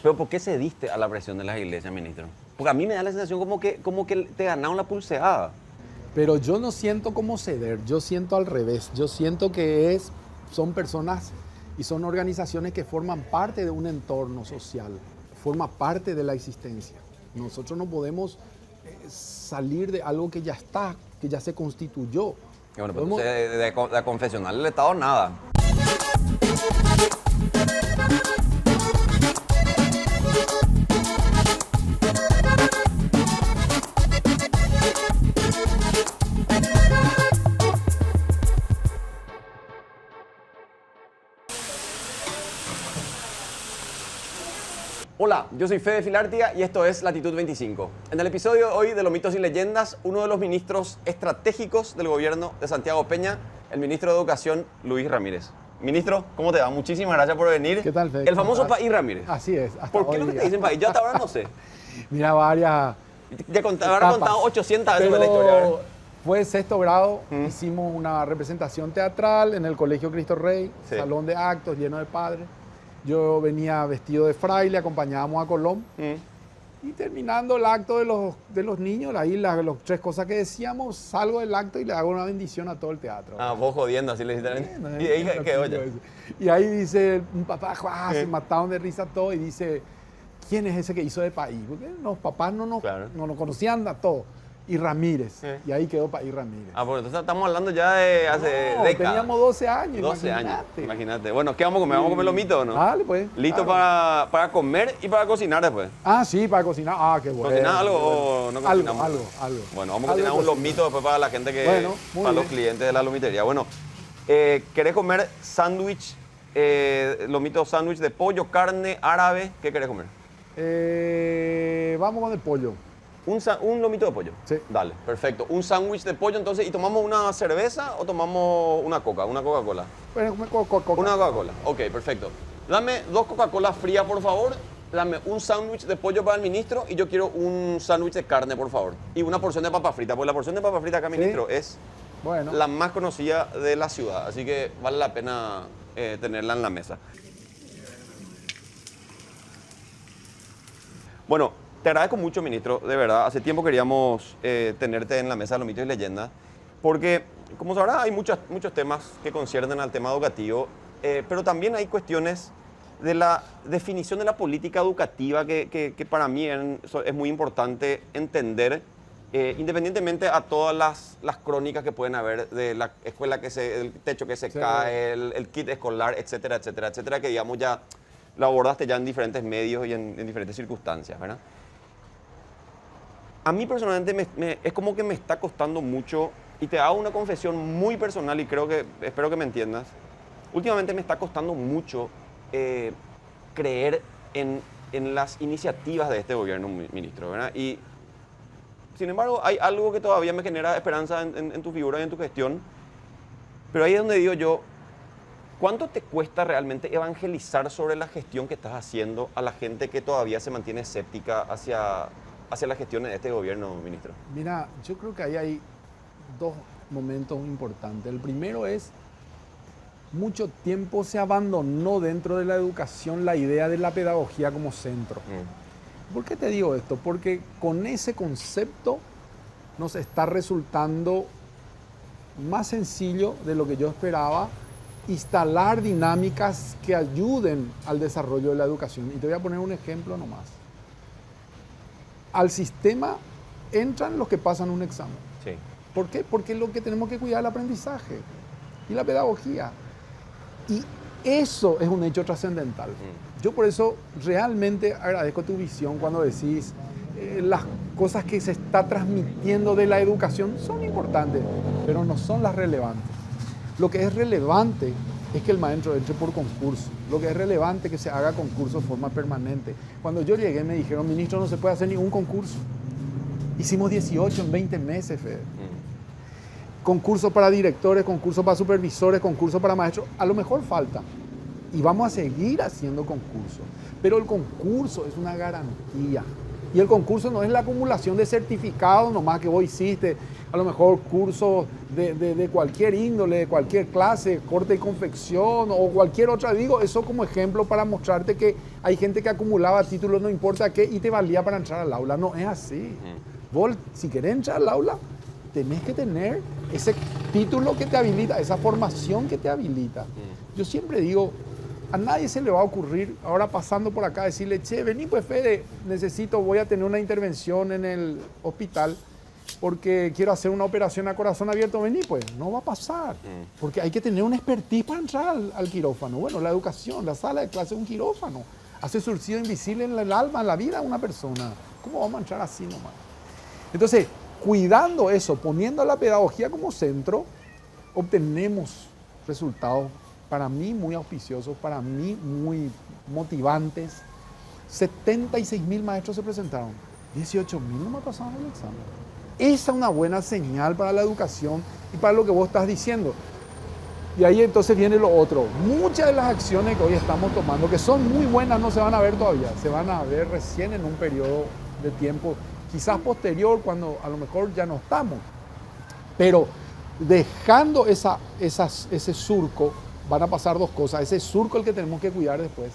Pero ¿por qué cediste a la presión de las iglesias, ministro? Porque a mí me da la sensación como que te ganaron la pulseada. Pero yo no siento como ceder, yo siento al revés. Yo siento que son personas y son organizaciones que forman parte de un entorno social, forma parte de la existencia. Nosotros no podemos salir de algo que ya está, que ya se constituyó. Y bueno, pero entonces de la confesional del Estado nada. Hola, yo soy Fede Filártiga y esto es Latitud 25. En el episodio de hoy de Los mitos y leyendas, uno de los ministros estratégicos del gobierno de Santiago Peña, el ministro de Educación, Luis Ramírez. Ministro, ¿cómo te va? Muchísimas gracias por venir. ¿Qué tal, Fede? El famoso País Ramírez. Así es. ¿Por qué lo que te dicen País? Yo hasta ahora no sé. Mira, varias Te habrá contado 800 veces la historia. ¿Verdad? Fue sexto grado, hicimos una representación teatral en el Colegio Cristo Rey, Sí. salón de actos lleno de padres. Yo venía vestido de fraile, acompañábamos a Colón. Y terminando el acto de los niños, ahí las tres cosas que decíamos, salgo del acto y le hago una bendición a todo el teatro. Ah, vos jodiendo, así le dijiste. Y ahí quedó ya. Y ahí dice un papá, se mataron de risa todo y dice, ¿quién es ese que hizo de País? Porque los papás no nos conocían a todos. Y Ramírez. Y ahí quedó País Ramírez. Ah, pues entonces estamos hablando ya de hace décadas. Teníamos 12 años. 12 años, imagínate. Bueno, ¿qué vamos a comer? ¿Vamos a comer lomito o no? Dale, pues. ¿Listo claro. para comer y para cocinar después? Ah, sí, para cocinar. Ah, qué bueno. ¿Cocinar algo o no cocinamos? Algo. Bueno, vamos a cocinar un lomito después para la gente para los clientes de la lomitería. Bueno, ¿querés comer sándwich, lomito sándwich de pollo, carne, árabe? ¿Qué querés comer? Vamos con el pollo. Un lomito de pollo. Sí. Dale, perfecto. Un sándwich de pollo, entonces, ¿y tomamos una cerveza o tomamos una Coca-Cola? Bueno, Coca-Cola. Una Coca-Cola. Ok, perfecto. Dame 2 Coca-Cola frías, por favor. Dame un sándwich de pollo para el ministro y yo quiero un sándwich de carne, por favor. Y una porción de papa frita, porque la porción de papa frita acá, ministro, es la más conocida de la ciudad. Así que vale la pena tenerla en la mesa. Bueno, te agradezco mucho, ministro, de verdad. Hace tiempo queríamos tenerte en la mesa de los mitos y leyendas, porque, como sabrás, hay muchos temas que conciernen al tema educativo, pero también hay cuestiones de la definición de la política educativa que para mí es muy importante entender, independientemente a todas las crónicas que pueden haber de la escuela el techo que se cae, el kit escolar, etcétera, etcétera, etcétera, que digamos ya lo abordaste ya en diferentes medios y en diferentes circunstancias, ¿verdad? A mí personalmente es como que me está costando mucho, y te hago una confesión muy personal y espero que me entiendas. Últimamente me está costando mucho creer en las iniciativas de este gobierno, ministro, ¿verdad? Y sin embargo hay algo que todavía me genera esperanza en tu figura y en tu gestión, pero ahí es donde digo yo, ¿cuánto te cuesta realmente evangelizar sobre la gestión que estás haciendo a la gente que todavía se mantiene escéptica hacia las gestiones de este gobierno, ministro? Mira, yo creo que ahí hay dos momentos importantes. El primero es, mucho tiempo se abandonó dentro de la educación la idea de la pedagogía como centro. ¿Por qué te digo esto? Porque con ese concepto nos está resultando más sencillo de lo que yo esperaba instalar dinámicas que ayuden al desarrollo de la educación. Y te voy a poner un ejemplo nomás. Al sistema entran los que pasan un examen. Sí. ¿Por qué? Porque lo que tenemos que cuidar es el aprendizaje y la pedagogía. Y eso es un hecho trascendental. Yo por eso realmente agradezco tu visión cuando decís las cosas que se está transmitiendo de la educación son importantes, pero no son las relevantes. Lo que es relevante es que el maestro entre por concurso. Lo que es relevante es que se haga concurso de forma permanente. Cuando yo llegué me dijeron, ministro, no se puede hacer ningún concurso. Hicimos 18 en 20 meses, Fede. Concurso para directores, concurso para supervisores, concurso para maestros. A lo mejor falta. Y vamos a seguir haciendo concursos. Pero el concurso es una garantía. Y el concurso no es la acumulación de certificados nomás que vos hiciste, a lo mejor cursos de cualquier índole, de cualquier clase, corte y confección o cualquier otra. Digo eso como ejemplo para mostrarte que hay gente que acumulaba títulos no importa qué y te valía para entrar al aula. No es así. Vos, si querés entrar al aula, tenés que tener ese título que te habilita, esa formación que te habilita. Yo siempre digo, a nadie se le va a ocurrir ahora pasando por acá decirle, che, vení pues Fede, voy a tener una intervención en el hospital porque quiero hacer una operación a corazón abierto, vení pues, no va a pasar. Porque hay que tener una expertise para entrar al quirófano. Bueno, la educación, la sala de clase es un quirófano. Hace surcido invisible en el alma, en la vida de una persona. ¿Cómo vamos a entrar así nomás? Entonces, cuidando eso, poniendo la pedagogía como centro, obtenemos resultados para mí muy auspiciosos, para mí muy motivantes. 76.000 maestros se presentaron, 18.000 no me pasaron el examen. Esa es una buena señal para la educación y para lo que vos estás diciendo. Y ahí entonces viene lo otro. Muchas de las acciones que hoy estamos tomando, que son muy buenas, no se van a ver todavía, se van a ver recién en un periodo de tiempo, quizás posterior, cuando a lo mejor ya no estamos. Pero dejando ese surco, van a pasar dos cosas. Ese surco es el que tenemos que cuidar después.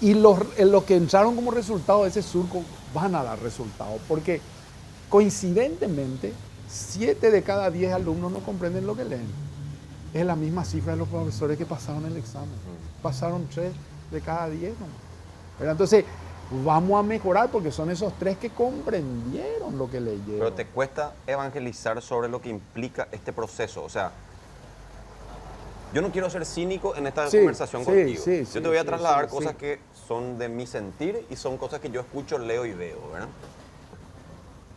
Y los que entraron como resultado de ese surco van a dar resultados. Porque coincidentemente, 7 de cada 10 alumnos no comprenden lo que leen. Es la misma cifra de los profesores que pasaron el examen. Pasaron 3 de cada 10. ¿No? Entonces, vamos a mejorar porque son esos 3 que comprendieron lo que leyeron. Pero te cuesta evangelizar sobre lo que implica este proceso. O sea, yo no quiero ser cínico en esta conversación contigo. Yo te voy a trasladar cosas que son de mi sentir y son cosas que yo escucho, leo y veo, ¿verdad?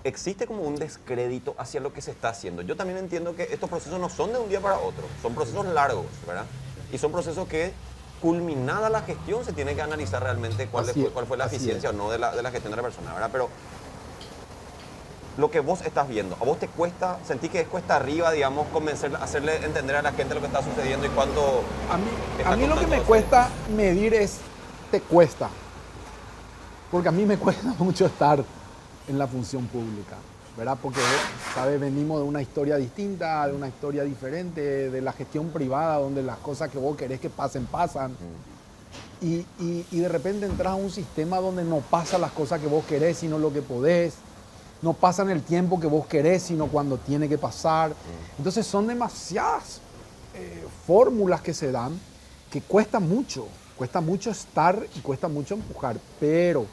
Existe como un descrédito hacia lo que se está haciendo. Yo también entiendo que estos procesos no son de un día para otro, son procesos largos, ¿verdad? Y son procesos que, culminada la gestión, se tiene que analizar realmente cuál fue la eficiencia o no de la gestión de la persona, ¿verdad? Pero lo que vos estás viendo, ¿a vos te cuesta, sentís que es cuesta arriba, digamos, hacerle entender a la gente lo que está sucediendo y cuánto... A mí lo que me cuesta medir es, te cuesta. Porque a mí me cuesta mucho estar en la función pública, ¿verdad? Porque, ¿sabes? Venimos de una historia distinta, de una historia diferente, de la gestión privada, donde las cosas que vos querés que pasen, pasan. Y de repente entras a un sistema donde no pasan las cosas que vos querés, sino lo que podés. No pasan el tiempo que vos querés, sino cuando tiene que pasar. Entonces son demasiadas fórmulas que se dan que cuesta mucho estar y cuesta mucho empujar, pero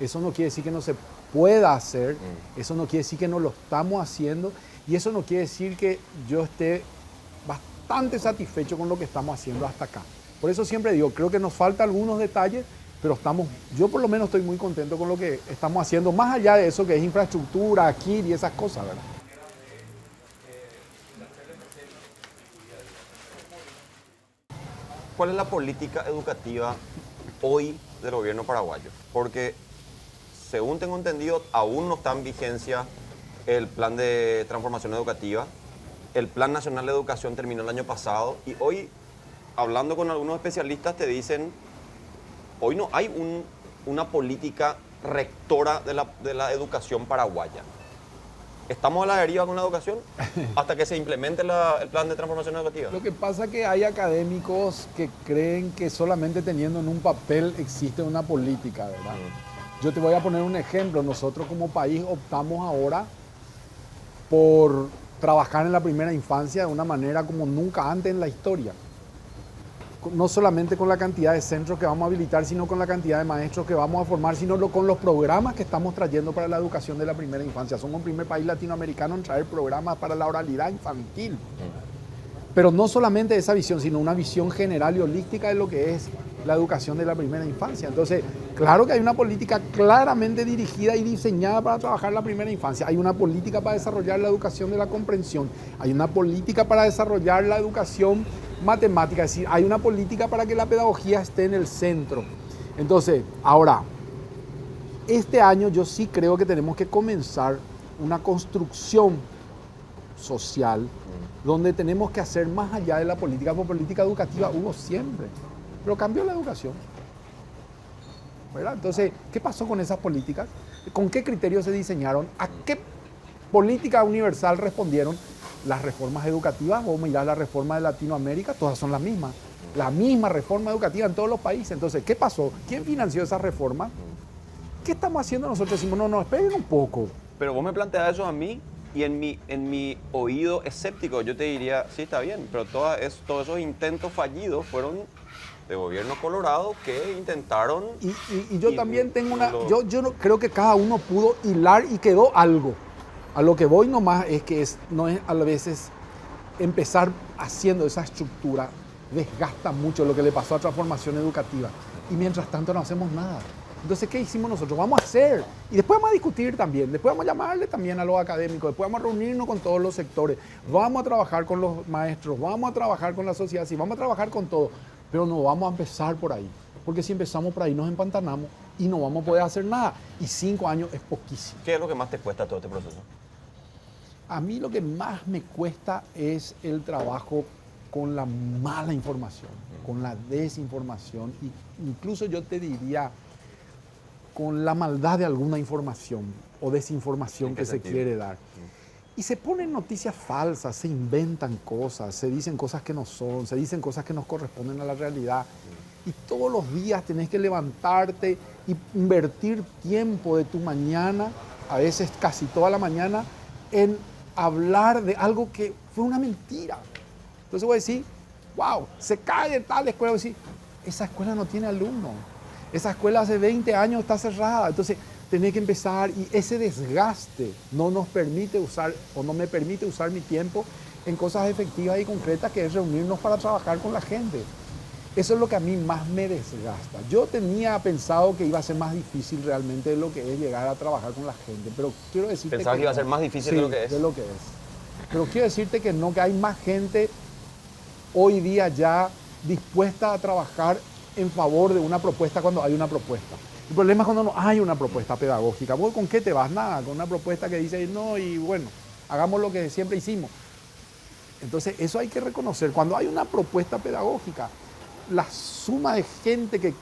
eso no quiere decir que no se pueda hacer, eso no quiere decir que no lo estamos haciendo y eso no quiere decir que yo esté bastante satisfecho con lo que estamos haciendo hasta acá. Por eso siempre digo, creo que nos faltan algunos detalles, pero yo por lo menos estoy muy contento con lo que estamos haciendo, más allá de eso que es infraestructura, aquí y esas cosas, ¿verdad? ¿Cuál es la política educativa hoy del gobierno paraguayo? Porque, según tengo entendido, aún no está en vigencia el plan de transformación educativa. El Plan Nacional de Educación terminó el año pasado y hoy, hablando con algunos especialistas, te dicen, hoy no hay una política rectora de la educación paraguaya. ¿Estamos a la deriva con la educación hasta que se implemente el plan de transformación educativa? Lo que pasa es que hay académicos que creen que solamente teniendo en un papel existe una política, ¿verdad? Yo te voy a poner un ejemplo. Nosotros como país optamos ahora por trabajar en la primera infancia de una manera como nunca antes en la historia. No solamente con la cantidad de centros que vamos a habilitar, sino con la cantidad de maestros que vamos a formar, sino con los programas que estamos trayendo para la educación de la primera infancia. Somos el primer país latinoamericano en traer programas para la oralidad infantil. Pero no solamente esa visión, sino una visión general y holística de lo que es la educación de la primera infancia. Entonces, claro que hay una política claramente dirigida y diseñada para trabajar la primera infancia. Hay una política para desarrollar la educación de la comprensión. Hay una política para desarrollar la educación matemática. Es decir, hay una política para que la pedagogía esté en el centro. Entonces, ahora, este año yo sí creo que tenemos que comenzar una construcción social donde tenemos que hacer más allá de la política, porque política educativa hubo siempre, pero cambió la educación, ¿verdad? Entonces, ¿qué pasó con esas políticas? ¿Con qué criterios se diseñaron? ¿A qué política universal respondieron? Las reformas educativas, vos mirás la reforma de Latinoamérica, todas son las mismas. La misma reforma educativa en todos los países. Entonces, ¿qué pasó? ¿Quién financió esa reforma? ¿Qué estamos haciendo nosotros? Decimos, no, esperen un poco. Pero vos me planteas eso a mí y en mi oído escéptico yo te diría, sí, está bien, pero todos esos intentos fallidos fueron de gobierno colorado que intentaron... Y yo también tengo yo no, creo que cada uno pudo hilar y quedó algo. A lo que voy nomás es que no es a veces empezar haciendo esa estructura desgasta mucho lo que le pasó a transformación educativa. Y mientras tanto no hacemos nada. Entonces, ¿qué hicimos nosotros? Vamos a hacer. Y después vamos a discutir también. Después vamos a llamarle también a los académicos. Después vamos a reunirnos con todos los sectores. Vamos a trabajar con los maestros. Vamos a trabajar con la sociedad. Sí, vamos a trabajar con todo. Pero no vamos a empezar por ahí. Porque si empezamos por ahí nos empantanamos y no vamos a poder hacer nada. Y 5 años es poquísimo. ¿Qué es lo que más te cuesta todo este proceso? A mí lo que más me cuesta es el trabajo con la mala información, con la desinformación e incluso yo te diría con la maldad de alguna información o desinformación que se quiere dar. Y se ponen noticias falsas, se inventan cosas, se dicen cosas que no son, se dicen cosas que no corresponden a la realidad. Y todos los días tenés que levantarte y invertir tiempo de tu mañana, a veces casi toda la mañana, en hablar de algo que fue una mentira. Entonces voy a decir, wow, se cae de tal escuela. Voy a decir, esa escuela no tiene alumnos. Esa escuela hace 20 años está cerrada. Entonces tenés que empezar y ese desgaste no nos permite usar o no me permite usar mi tiempo en cosas efectivas y concretas que es reunirnos para trabajar con la gente. Eso es lo que a mí más me desgasta. Yo tenía pensado que iba a ser más difícil realmente de lo que es llegar a trabajar con la gente, pero quiero decirte ¿Pensabas que iba a ser más difícil de lo que es? de lo que es. Pero quiero decirte que no, que hay más gente hoy día ya dispuesta a trabajar en favor de una propuesta cuando hay una propuesta. El problema es cuando no hay una propuesta pedagógica. ¿Vos con qué te vas? Nada, con una propuesta que dice, no, y bueno, hagamos lo que siempre hicimos. Entonces, eso hay que reconocer. Cuando hay una propuesta pedagógica, la suma de gente que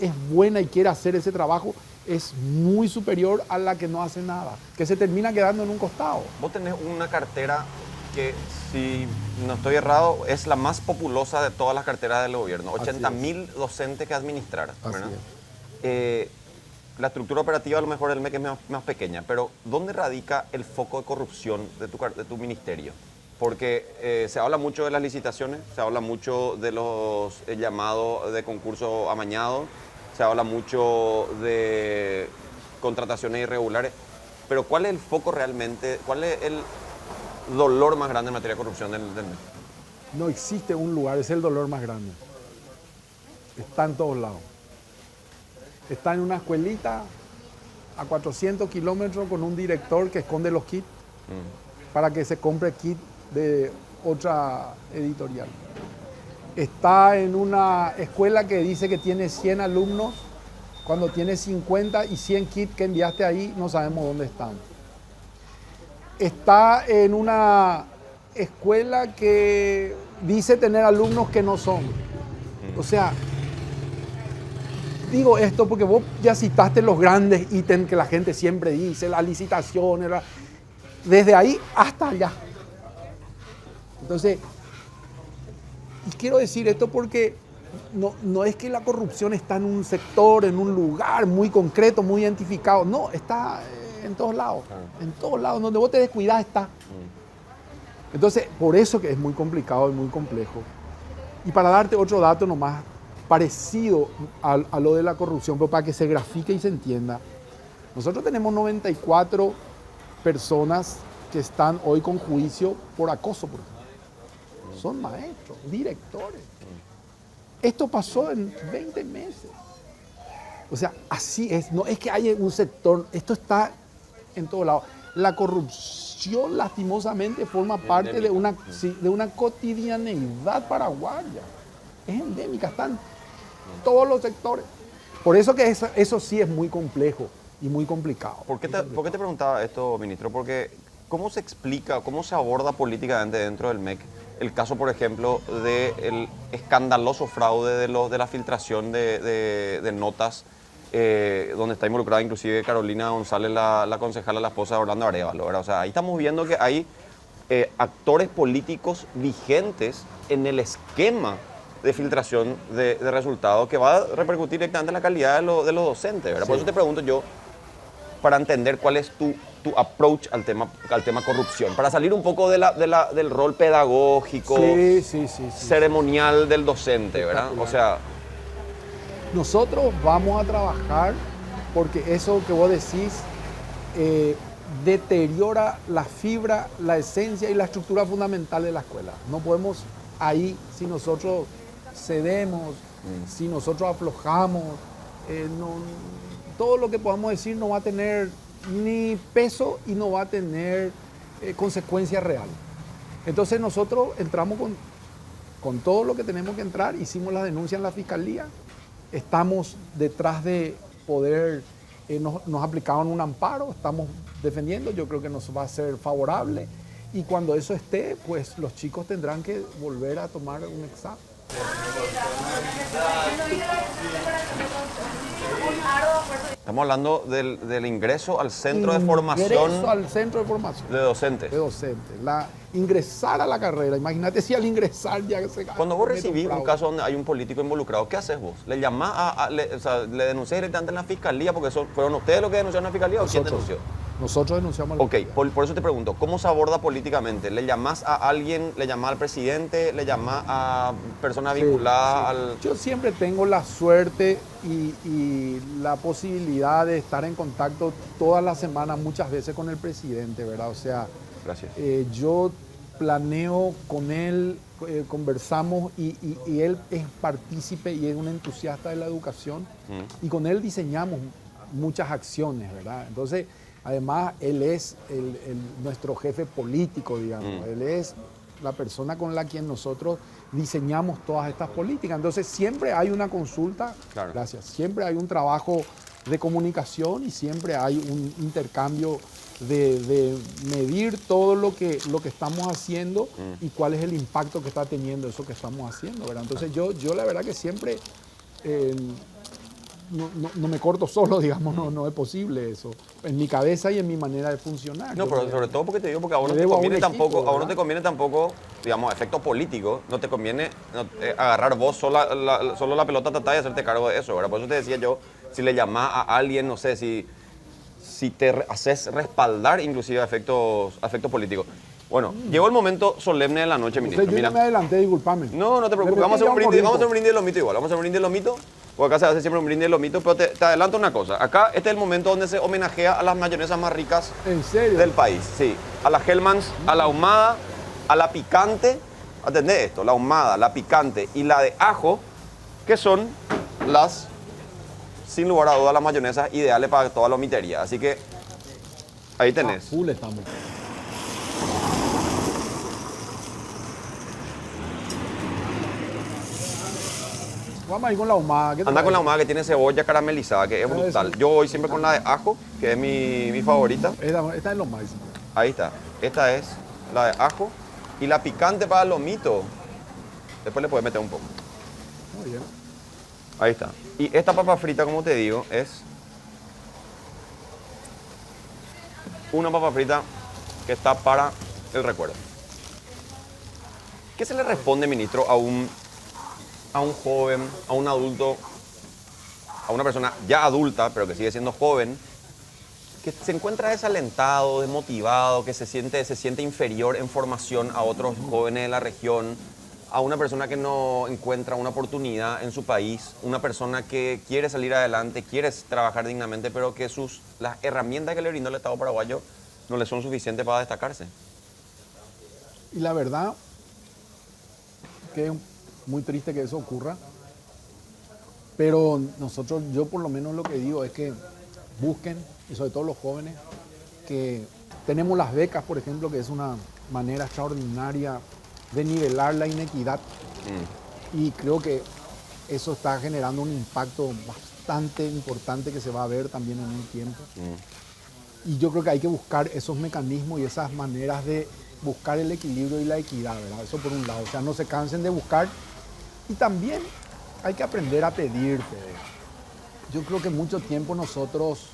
es buena y quiere hacer ese trabajo es muy superior a la que no hace nada, que se termina quedando en un costado. Vos tenés una cartera que, si no estoy errado, es la más populosa de todas las carteras del gobierno. 80.000 docentes que administrar, ¿verdad? La estructura operativa a lo mejor del MEC es más pequeña, pero ¿dónde radica el foco de corrupción de tu ministerio? Porque se habla mucho de las licitaciones, se habla mucho de los llamados de concurso amañados, se habla mucho de contrataciones irregulares, pero ¿cuál es el foco realmente? ¿Cuál es el dolor más grande en materia de corrupción del MEC? No existe un lugar, es el dolor más grande. Está en todos lados. Está en una escuelita a 400 kilómetros con un director que esconde los kits para que se compre kit de otra editorial. Está en una escuela que dice que tiene 100 alumnos, cuando tiene 50 y 100 kits que enviaste ahí, no sabemos dónde están. Está en una escuela que dice tener alumnos que no son. O sea, digo esto porque vos ya citaste los grandes ítems que la gente siempre dice, las licitaciones, desde ahí hasta allá. Entonces, y quiero decir esto porque no es que la corrupción está en un sector, en un lugar muy concreto, muy identificado. No, está en todos lados. En todos lados. Donde vos te descuidás está. Entonces, por eso que es muy complicado y muy complejo. Y para darte otro dato nomás, parecido a lo de la corrupción, pero para que se grafique y se entienda. Nosotros tenemos 94 personas que están hoy con juicio por acoso, por ejemplo. Son maestros, directores. Esto pasó en 20 meses. O sea, así es. No es que haya un sector, esto está en todos lados. La corrupción, lastimosamente, forma parte de una cotidianeidad paraguaya. Es endémica, están todos los sectores. Por eso que eso sí es muy complejo y muy complicado. ¿Por qué te preguntaba esto, ministro? Porque ¿cómo se explica, cómo se aborda políticamente dentro del MEC el caso, por ejemplo, del escandaloso fraude de la filtración de notas donde está involucrada inclusive Carolina González, la concejala, la esposa de Orlando Arévalo, ¿verdad? O sea, ahí estamos viendo que hay actores políticos vigentes en el esquema de filtración de resultados que va a repercutir directamente en la calidad de los docentes, ¿verdad? Sí. Por eso te pregunto yo, para entender cuál es tu approach al tema corrupción, para salir un poco del rol pedagógico, ceremonial del docente, ¿verdad? O sea... Nosotros vamos a trabajar porque eso que vos decís deteriora la fibra, la esencia y la estructura fundamental de la escuela. No podemos ahí, si nosotros cedemos, si nosotros aflojamos, todo lo que podamos decir no va a tener ni peso y no va a tener consecuencia real. Entonces nosotros entramos con todo lo que tenemos que entrar, hicimos la denuncia en la fiscalía, estamos detrás de poder, nos aplicaron un amparo, estamos defendiendo, yo creo que nos va a ser favorable y cuando eso esté, pues los chicos tendrán que volver a tomar un examen. Estamos hablando del ingreso al centro de formación. Ingreso al centro de formación. De docentes. De docentes. Ingresar a la carrera. Imagínate si al ingresar ya se... Cuando vos recibís un caso donde hay un político involucrado, ¿qué haces vos? ¿Le llamás le denunciás directamente en la fiscalía? Porque ¿fueron ustedes los que denunciaron en la fiscalía o quién denunció? Nosotros denunciamos a la fiscalía. Por eso te pregunto, ¿cómo se aborda políticamente? ¿Le llamás a alguien, le llamás al presidente, le llamás a personas vinculadas al...? Yo siempre tengo la suerte y la posibilidad de estar en contacto todas las semanas, muchas veces con el presidente, ¿verdad? O sea, gracias. Yo planeo con él, conversamos y él es partícipe y es un entusiasta de la educación y con él diseñamos muchas acciones, ¿verdad? Entonces, además, él es nuestro jefe político, digamos. Él es la persona con la quien nosotros diseñamos todas estas políticas. Entonces, siempre hay una consulta, claro. Gracias, siempre hay un trabajo de comunicación y siempre hay un intercambio de medir todo lo que estamos haciendo y cuál es el impacto que está teniendo eso que estamos haciendo, ¿verdad? Entonces, yo la verdad que siempre... No me corto solo, digamos, no es posible eso. En mi cabeza y en mi manera de funcionar. No, pero sobre todo porque te digo, porque a vos no te conviene tampoco, digamos, efecto político, no te conviene agarrar vos solo la pelota tratar y hacerte cargo de eso, ¿verdad? Por eso te decía yo, si le llamás a alguien, no sé, si te haces respaldar inclusive a efectos políticos. Bueno, llegó el momento solemne de la noche, ministro. Yo no me adelanté, discúlpame. No te preocupes, vamos a hacer un brindis de lomito igual, vamos a hacer un brindis de lomito. Porque acá se hace siempre un brindis de lomito, pero te adelanto una cosa. Acá este es el momento donde se homenajea a las mayonesas más ricas del país. Sí, a la Hellmann's, a la ahumada, a la picante. Atendé esto, la ahumada, la picante y la de ajo, que son las, sin lugar a dudas, las mayonesas ideales para toda la lomitería. Así que ahí tenés. Full estamos. Vamos a ir con la ahumada. Anda con la ahumada que tiene cebolla caramelizada, que es brutal. Yo voy siempre con la de ajo, que es mi favorita. Esta es lo más. Ahí está. Esta es la de ajo. Y la picante para el lomito. Después le puedes meter un poco. Muy bien. Ahí está. Y esta papa frita, como te digo, es una papa frita que está para el recuerdo. ¿Qué se le responde, ministro, a un joven, a un adulto, a una persona ya adulta, pero que sigue siendo joven, que se encuentra desalentado, desmotivado, que se siente inferior en formación a otros jóvenes de la región, a una persona que no encuentra una oportunidad en su país, una persona que quiere salir adelante, quiere trabajar dignamente, pero que las herramientas que le brindó el Estado paraguayo no le son suficientes para destacarse? Y la verdad que es muy triste que eso ocurra, pero yo por lo menos lo que digo es que busquen, y sobre todo los jóvenes, que tenemos las becas, por ejemplo, que es una manera extraordinaria de nivelar la inequidad y creo que eso está generando un impacto bastante importante que se va a ver también en un tiempo. Y yo creo que hay que buscar esos mecanismos y esas maneras de buscar el equilibrio y la equidad, ¿verdad? Eso por un lado, o sea, no se cansen de buscar. Y también hay que aprender a pedir, Yo creo que mucho tiempo nosotros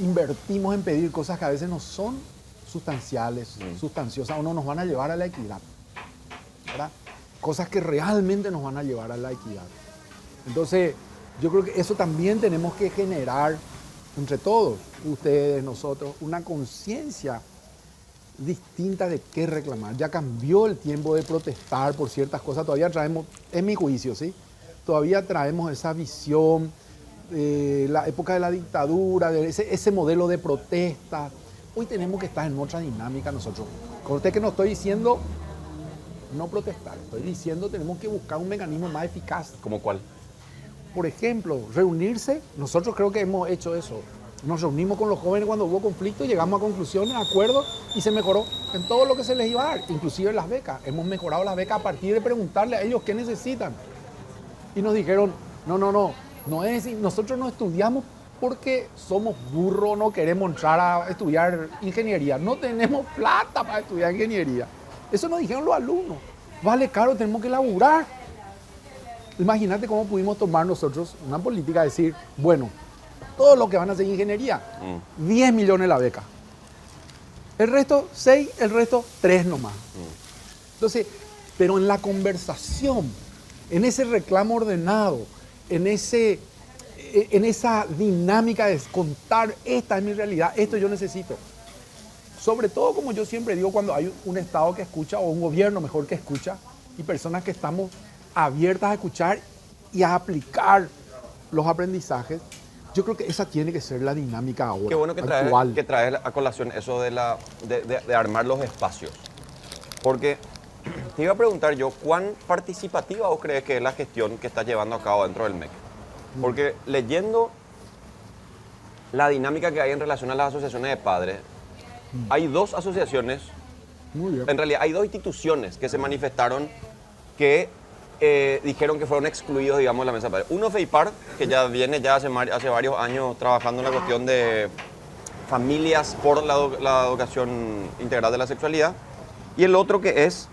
invertimos en pedir cosas que a veces no son sustanciales, sustanciosas o no nos van a llevar a la equidad, ¿verdad? Cosas que realmente nos van a llevar a la equidad. Entonces, yo creo que eso también tenemos que generar entre todos, ustedes, nosotros, una conciencia distinta de qué reclamar. Ya cambió el tiempo de protestar por ciertas cosas, todavía traemos, en mi juicio, ¿sí? Todavía traemos esa visión de la época de la dictadura, de ese modelo de protesta. Hoy tenemos que estar en otra dinámica nosotros. Con usted que no estoy diciendo no protestar, estoy diciendo tenemos que buscar un mecanismo más eficaz. ¿Cómo cuál? Por ejemplo, reunirse, nosotros creo que hemos hecho eso. Nos reunimos con los jóvenes cuando hubo conflicto, llegamos a conclusiones, acuerdos y se mejoró en todo lo que se les iba a dar, inclusive las becas. Hemos mejorado las becas a partir de preguntarle a ellos qué necesitan. Y nos dijeron, no es, nosotros no estudiamos porque somos burros, no queremos entrar a estudiar ingeniería, no tenemos plata para estudiar ingeniería. Eso nos dijeron los alumnos. Vale caro, tenemos que laburar. Imagínate cómo pudimos tomar nosotros una política de decir, bueno, todos los que van a hacer ingeniería, 10 millones la beca. El resto 6, el resto 3 nomás. Entonces, pero en la conversación, en ese reclamo ordenado, en esa dinámica de contar, esta es mi realidad, esto yo necesito. Sobre todo, como yo siempre digo, cuando hay un Estado que escucha, o un gobierno mejor que escucha, y personas que estamos abiertas a escuchar y a aplicar los aprendizajes, yo creo que esa tiene que ser la dinámica ahora. Qué bueno que traes a colación eso de armar los espacios. Porque te iba a preguntar yo, ¿cuán participativa vos crees que es la gestión que estás llevando a cabo dentro del MEC? Porque leyendo la dinámica que hay en relación a las asociaciones de padres, hay dos asociaciones, en realidad hay dos instituciones que se manifestaron que dijeron que fueron excluidos, digamos, de la mesa de padres. Uno, FEIPAR, que ya viene hace varios años trabajando en la cuestión de familias por la educación integral de la sexualidad. Y el otro que es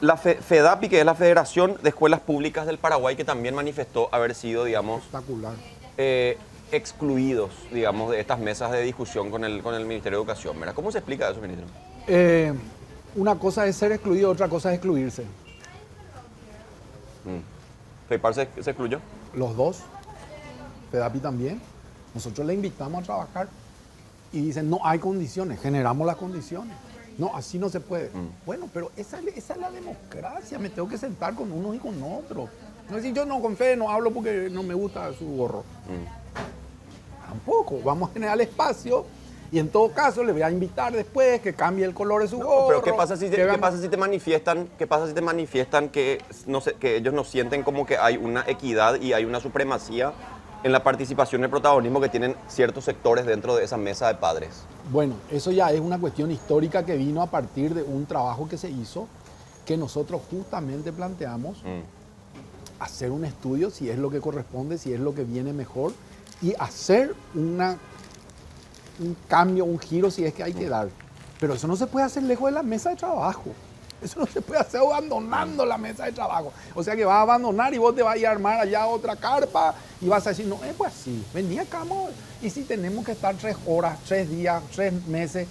la FEDAPI, que es la Federación de Escuelas Públicas del Paraguay, que también manifestó haber sido, digamos, excluidos, digamos, de estas mesas de discusión con el Ministerio de Educación, ¿verdad? ¿Cómo se explica eso, ministro? Una cosa es ser excluido, otra cosa es excluirse. ¿FEIPAR se excluyó? Los dos. FEDAPI también. Nosotros le invitamos a trabajar y dicen, no hay condiciones, generamos las condiciones. No, así no se puede. Bueno, pero esa es la democracia, me tengo que sentar con unos y con otros. No es decir, yo no con Fede no hablo porque no me gusta su gorro. Tampoco, vamos a generar espacio y en todo caso le voy a invitar después que cambie el color de su gorro. Pero ¿qué pasa si te manifiestan que ellos no sienten como que hay una equidad y hay una supremacía en la participación y el protagonismo que tienen ciertos sectores dentro de esa mesa de padres? Bueno, eso ya es una cuestión histórica que vino a partir de un trabajo que se hizo, que nosotros justamente planteamos hacer un estudio si es lo que corresponde, si es lo que viene mejor, y hacer un cambio, un giro si es que hay que dar. Pero eso no se puede hacer lejos de la mesa de trabajo. Eso no se puede hacer abandonando la mesa de trabajo. O sea que vas a abandonar y vos te vas a ir a armar allá otra carpa y vas a decir, no, es pues así, vení acá, amor. Y si tenemos que estar 3 horas, 3 días, 3 meses,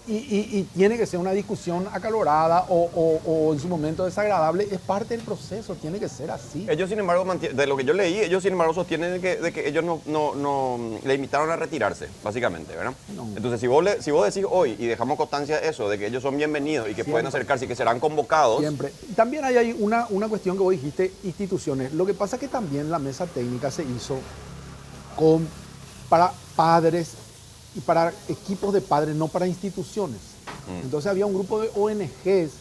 y tiene que ser una discusión acalorada o en su momento desagradable, es parte del proceso, tiene que ser así. Ellos, sin embargo, de lo que yo leí, ellos, sin embargo, sostienen de que ellos no le invitaron a retirarse, básicamente, ¿verdad? No. Entonces, si vos decís hoy y dejamos constancia de eso, de que ellos son bienvenidos y que pueden acercarse y que serán convocados. Siempre. También hay una cuestión que vos dijiste, instituciones. Lo que pasa es que también la mesa técnica se hizo para padres y para equipos de padres, no para instituciones. Entonces había un grupo de ONGs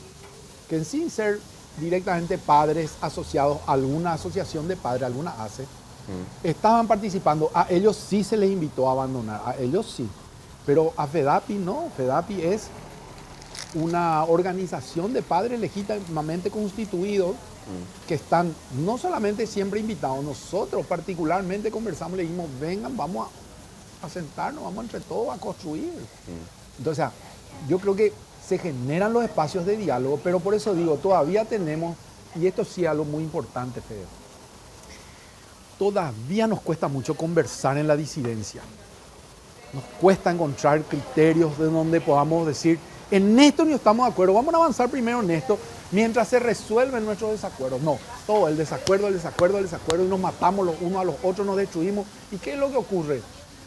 que sin ser directamente padres asociados a alguna asociación de padres, alguna ACE, estaban participando. A ellos sí se les invitó a abandonar, a ellos sí. Pero a FEDAPI no. FEDAPI es una organización de padres legítimamente constituidos que están no solamente siempre invitados, nosotros particularmente conversamos, le dijimos, vengan, vamos a sentarnos, vamos entre todos a construir. Entonces, yo creo que se generan los espacios de diálogo, pero por eso digo, todavía tenemos, y esto sí es algo muy importante, Fede, todavía nos cuesta mucho conversar en la disidencia. Nos cuesta encontrar criterios de donde podamos decir, en esto no estamos de acuerdo, vamos a avanzar primero en esto, mientras se resuelven nuestros desacuerdos. No, todo el desacuerdo, y nos matamos los unos a los otros, nos destruimos. ¿Y qué es lo que ocurre?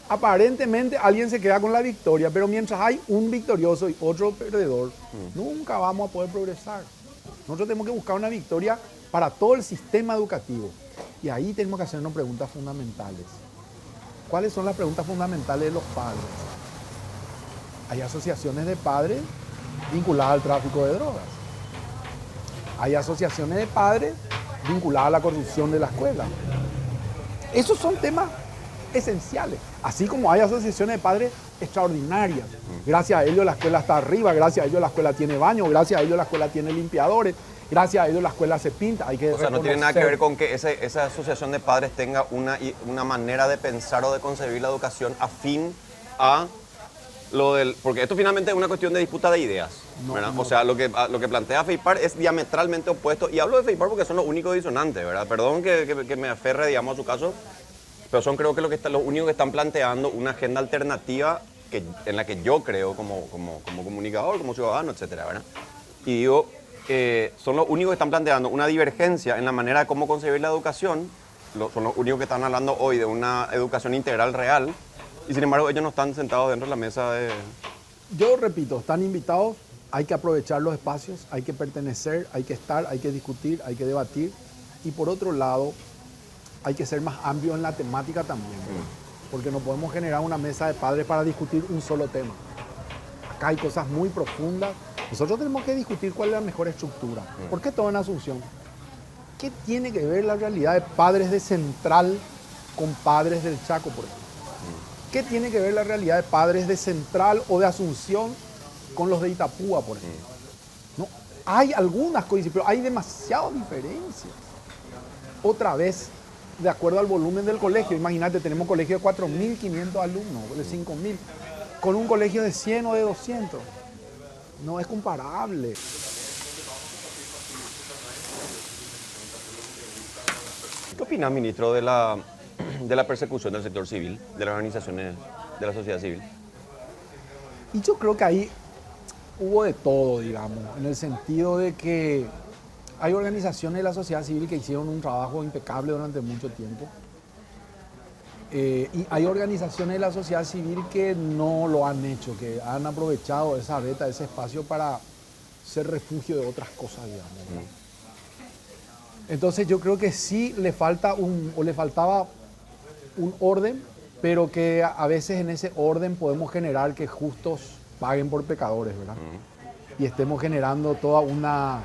Aparentemente alguien se queda con la victoria, pero mientras hay un victorioso y otro perdedor, nunca vamos a poder progresar. Nosotros tenemos que buscar una victoria para todo el sistema educativo. Y ahí tenemos que hacernos preguntas fundamentales. ¿Cuáles son las preguntas fundamentales de los padres? Hay asociaciones de padres vinculadas al tráfico de drogas. Hay asociaciones de padres vinculadas a la corrupción de la escuela. Esos son temas esenciales. Así como hay asociaciones de padres extraordinarias. Gracias a ellos la escuela está arriba, gracias a ellos la escuela tiene baño, gracias a ellos la escuela tiene limpiadores, gracias a ellos la escuela se pinta. Hay que o sea, no tiene nada que ver con que esa asociación de padres tenga una manera de pensar o de concebir la educación afín a lo del... Porque esto finalmente es una cuestión de disputa de ideas. No. O sea, lo que plantea FEIPAR es diametralmente opuesto. Y hablo de FEIPAR porque son los únicos disonantes, ¿verdad? Perdón que me aferre, digamos, a su caso. Pero son creo que los únicos que están planteando una agenda alternativa en la que yo creo como comunicador, como ciudadano, etcétera, ¿verdad? Y digo, son los únicos que están planteando una divergencia en la manera de cómo concebir la educación. Son los únicos que están hablando hoy de una educación integral real. Y sin embargo, ellos no están sentados dentro de la mesa de... Yo repito, están invitados, hay que aprovechar los espacios, hay que pertenecer, hay que estar, hay que discutir, hay que debatir. Y por otro lado, hay que ser más amplios en la temática también, porque no podemos generar una mesa de padres para discutir un solo tema. Acá hay cosas muy profundas. Nosotros tenemos que discutir cuál es la mejor estructura. ¿Por qué todo en Asunción? ¿Qué tiene que ver la realidad de padres de Central con padres del Chaco, por ejemplo? ¿Qué tiene que ver la realidad de padres de Central o de Asunción con los de Itapúa, por ejemplo? No, hay algunas coincidencias, pero hay demasiadas diferencias. Otra vez, de acuerdo al volumen del colegio, imagínate, tenemos un colegio de 4.500 alumnos, de 5.000, con un colegio de 100 o de 200. No es comparable. ¿Qué opina, ministro, de la persecución del sector civil, de las organizaciones de la sociedad civil? Y yo creo que ahí hubo de todo, digamos, en el sentido de que hay organizaciones de la sociedad civil que hicieron un trabajo impecable durante mucho tiempo. Y hay organizaciones de la sociedad civil que no lo han hecho, que han aprovechado esa beta, ese espacio para ser refugio de otras cosas, digamos. Entonces yo creo que sí le faltaba un orden, pero que a veces en ese orden podemos generar que justos paguen por pecadores, ¿verdad? Y estemos generando toda una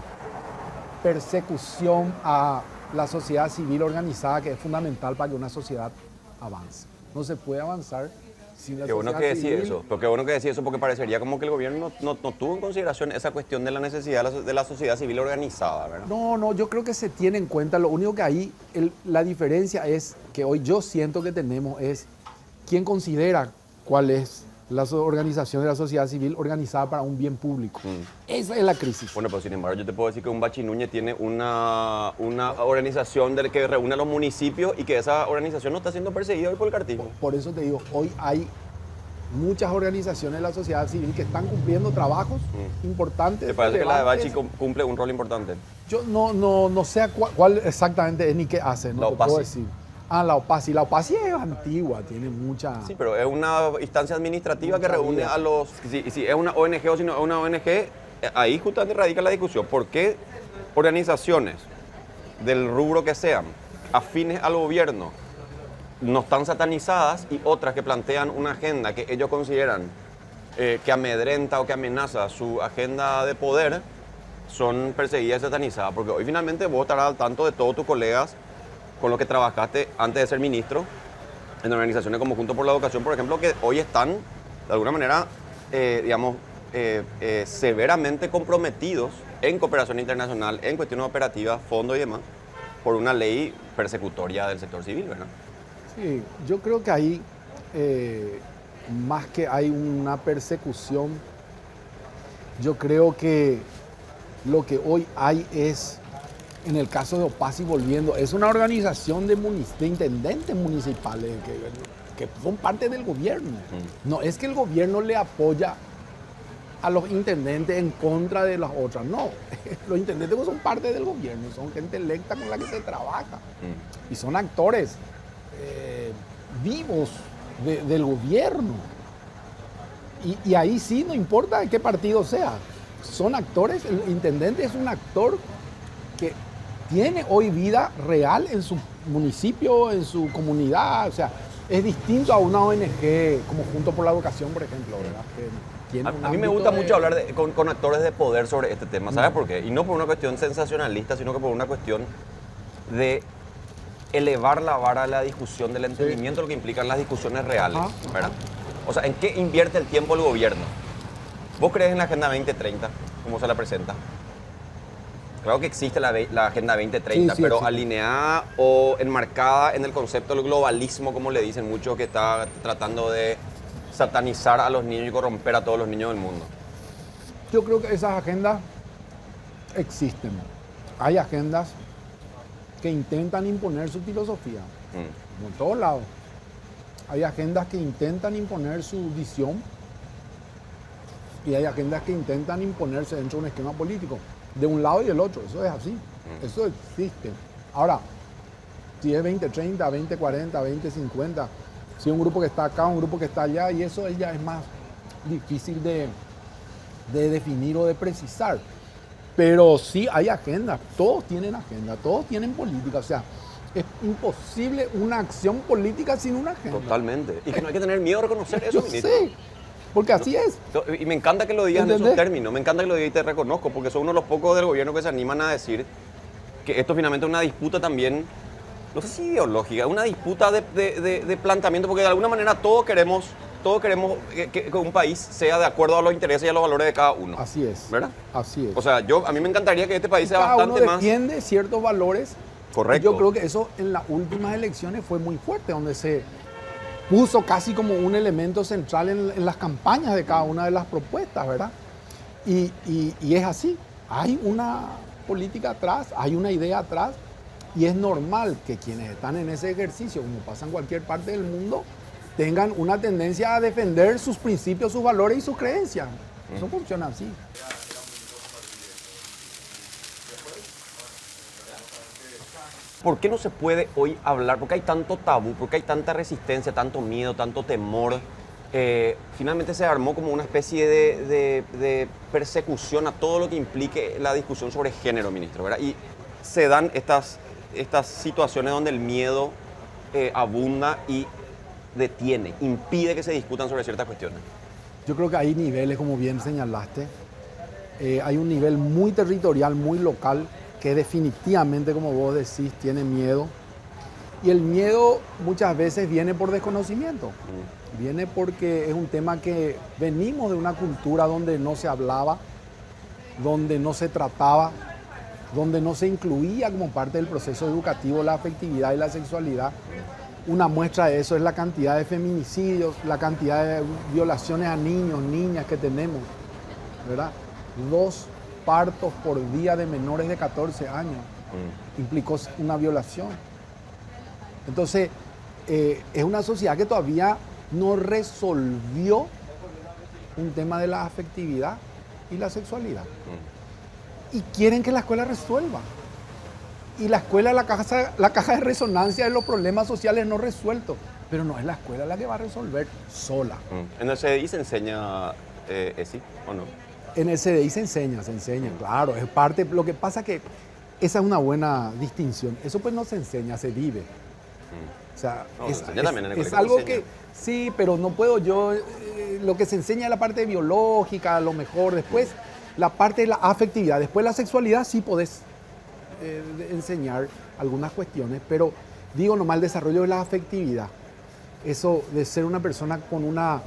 persecución a la sociedad civil organizada que es fundamental para que una sociedad avance. No se puede avanzar sin la Qué bueno sociedad que civil. decís eso, pero qué bueno que decís eso porque parecería como que el gobierno no tuvo en consideración esa cuestión de la necesidad de la sociedad civil organizada, ¿verdad? No, yo creo que se tiene en cuenta. Lo único que ahí, la diferencia es que hoy yo siento que tenemos es quién considera cuál es la organización de la sociedad civil organizada para un bien público. Esa es la crisis. Bueno, pero sin embargo yo te puedo decir que un Bachi Núñez tiene una organización que reúne a los municipios y que esa organización no está siendo perseguida hoy por el cartismo. Por eso te digo, hoy hay muchas organizaciones de la sociedad civil que están cumpliendo trabajos importantes. ¿Te parece que la de Bachi cumple un rol importante? Yo no sé cuál exactamente es ni qué hace, no te puedo decir. La OPACI. La OPACI es antigua, tiene mucha... Sí, pero es una instancia administrativa que reúne a los... Si es una ONG o si no es una ONG, ahí justamente radica la discusión. ¿Por qué organizaciones del rubro que sean afines al gobierno no están satanizadas y otras que plantean una agenda que ellos consideran que amedrenta o que amenaza su agenda de poder son perseguidas y satanizadas? Porque hoy finalmente vos estarás al tanto de todos tus colegas con los que trabajaste antes de ser ministro en organizaciones como Juntos por la Educación, por ejemplo, que hoy están de alguna manera, severamente comprometidos en cooperación internacional, en cuestiones operativas, fondos y demás, por una ley persecutoria del sector civil, ¿verdad? Sí, yo creo que ahí, más que hay una persecución, yo creo que lo que hoy hay es En el caso de Opasi, volviendo, es una organización de intendentes municipales que son parte del gobierno. No es que el gobierno le apoya a los intendentes en contra de las otras, no. Los intendentes son parte del gobierno, son gente electa con la que se trabaja. Y son actores vivos del gobierno. Y ahí sí, no importa de qué partido sea, son actores. El intendente es un actor que tiene hoy vida real en su municipio, en su comunidad. O sea, es distinto a una ONG como Juntos por la Educación, por ejemplo, ¿verdad? Que tiene a mí me gusta mucho hablar con actores de poder sobre este tema. ¿Sabes por qué? Y no por una cuestión sensacionalista, sino que por una cuestión de elevar la vara a la discusión del entendimiento, lo que implican las discusiones reales, ¿verdad? O sea, ¿en qué invierte el tiempo el gobierno? ¿Vos crees en la Agenda 2030? ¿Cómo se la presenta? Claro que existe la Agenda 2030, sí, pero alineada o enmarcada en el concepto del globalismo, como le dicen muchos, que está tratando de satanizar a los niños y corromper a todos los niños del mundo. Yo creo que esas agendas existen. Hay agendas que intentan imponer su filosofía, en todos lados. Hay agendas que intentan imponer su visión y hay agendas que intentan imponerse dentro de un esquema político, de un lado y del otro. Eso es así, eso existe. Ahora, si es 2030, 2040, 2050, si es un grupo que está acá, un grupo que está allá, y eso ya es más difícil de definir o de precisar. Pero sí hay agendas, todos tienen agenda, todos tienen política, o sea, es imposible una acción política sin una agenda. Totalmente. Y que no hay que tener miedo a reconocer eso, ministro. Sí, porque así es. Y me encanta que lo digas en esos términos, me encanta que lo digas y te reconozco, porque son uno de los pocos del gobierno que se animan a decir que esto finalmente es una disputa también, no sé si ideológica, una disputa de planteamiento, porque de alguna manera todos queremos que un país sea de acuerdo a los intereses y a los valores de cada uno. Así es. ¿Verdad? Así es. O sea, a mí me encantaría que este país sea cada bastante uno más... defiende ciertos valores. Correcto. Yo creo que eso en las últimas elecciones fue muy fuerte, donde se puso casi como un elemento central en las campañas de cada una de las propuestas, ¿verdad? Y es así. Hay una política atrás, hay una idea atrás, y es normal que quienes están en ese ejercicio, como pasa en cualquier parte del mundo, tengan una tendencia a defender sus principios, sus valores y sus creencias. Eso funciona así. ¿Por qué no se puede hoy hablar? ¿Por qué hay tanto tabú? ¿Por qué hay tanta resistencia, tanto miedo, tanto temor? Finalmente se armó como una especie de persecución a todo lo que implique la discusión sobre género, ministro, ¿verdad? Y se dan estas situaciones donde el miedo abunda y detiene, impide que se discutan sobre ciertas cuestiones. Yo creo que hay niveles, como bien señalaste. Hay un nivel muy territorial, muy local, que definitivamente, como vos decís, tiene miedo. Y el miedo muchas veces viene por desconocimiento. Viene porque es un tema que venimos de una cultura donde no se hablaba, donde no se trataba, donde no se incluía como parte del proceso educativo la afectividad y la sexualidad. Una muestra de eso es la cantidad de feminicidios, la cantidad de violaciones a niños, niñas que tenemos, ¿verdad? 2 partos por día de menores de 14 años implicó una violación. Entonces, es una sociedad que todavía no resolvió un tema de la afectividad y la sexualidad. Y quieren que la escuela resuelva. Y la escuela es la caja de resonancia de los problemas sociales no resueltos. Pero no es la escuela la que va a resolver sola. ¿En el CDI se enseña ESI o no? En el CDI se enseña, claro, es parte. Lo que pasa que esa es una buena distinción. Eso pues no se enseña, se vive. O sea, no, es algo que sí, pero no puedo yo. Lo que se enseña es la parte biológica, a lo mejor. Después, la parte de la afectividad. Después, la sexualidad sí podés enseñar algunas cuestiones, pero digo nomás el desarrollo de la afectividad. Eso de ser una persona con una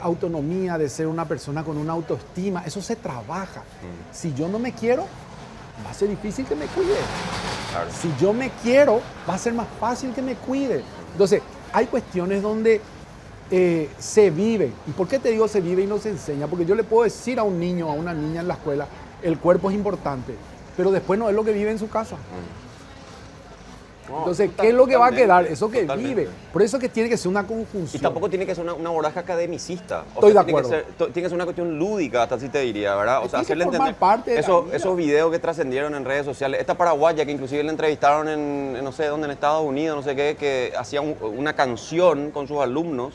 autonomía, de ser una persona con una autoestima, eso se trabaja. Si yo no me quiero, va a ser difícil que me cuide. Claro. Si yo me quiero, va a ser más fácil que me cuide. Entonces, hay cuestiones donde se vive. ¿Y por qué te digo se vive y no se enseña? Porque yo le puedo decir a un niño, a una niña en la escuela, el cuerpo es importante. pero después no es lo que vive en su casa. No, Entonces, ¿qué es lo que va a quedar? Eso que totalmente. vive. Por eso es que tiene que ser una conjunción. Y tampoco tiene que ser una voraje academicista. Estoy de tiene acuerdo. tiene que ser una cuestión lúdica, hasta así te diría, ¿verdad? O sea, hacerle entender parte de esos videos que trascendieron en redes sociales. Esta paraguaya que inclusive le entrevistaron en no sé dónde, en Estados Unidos, no sé qué, que hacía una canción con sus alumnos.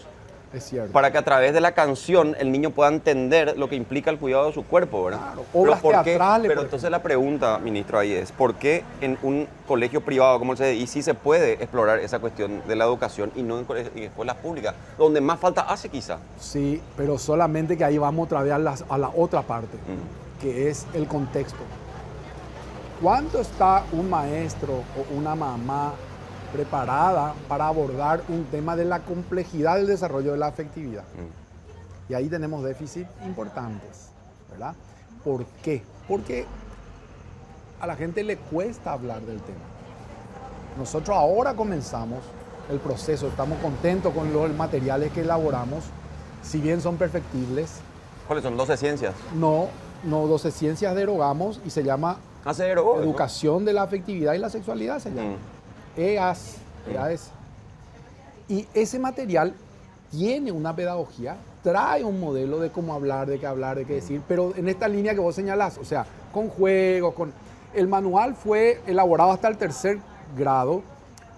Es cierto. Para que a través de la canción el niño pueda entender lo que implica el cuidado de su cuerpo, ¿verdad? Claro, obras teatrales. Pero entonces la pregunta, ministro, ahí es, ¿por qué en un colegio privado como el CDI sí se puede explorar esa cuestión de la educación y no en escuelas públicas, donde más falta hace quizá? Sí, pero solamente que ahí vamos otra vez a la otra parte, que es el contexto. ¿Cuánto está un maestro o una mamá preparada para abordar un tema de la complejidad del desarrollo de la afectividad? Y ahí tenemos déficits importantes, ¿verdad? ¿Por qué? Porque a la gente le cuesta hablar del tema. Nosotros ahora comenzamos el proceso, estamos contentos con los materiales que elaboramos, si bien son perfectibles. ¿Cuáles son? 12 ciencias. No, 12 ciencias derogamos y se llama Educación de la Afectividad y la Sexualidad, se llama. EAS. Y ese material tiene una pedagogía, trae un modelo de cómo hablar, de qué decir, pero en esta línea que vos señalás, o sea, con juegos, El manual fue elaborado hasta el 3er grado,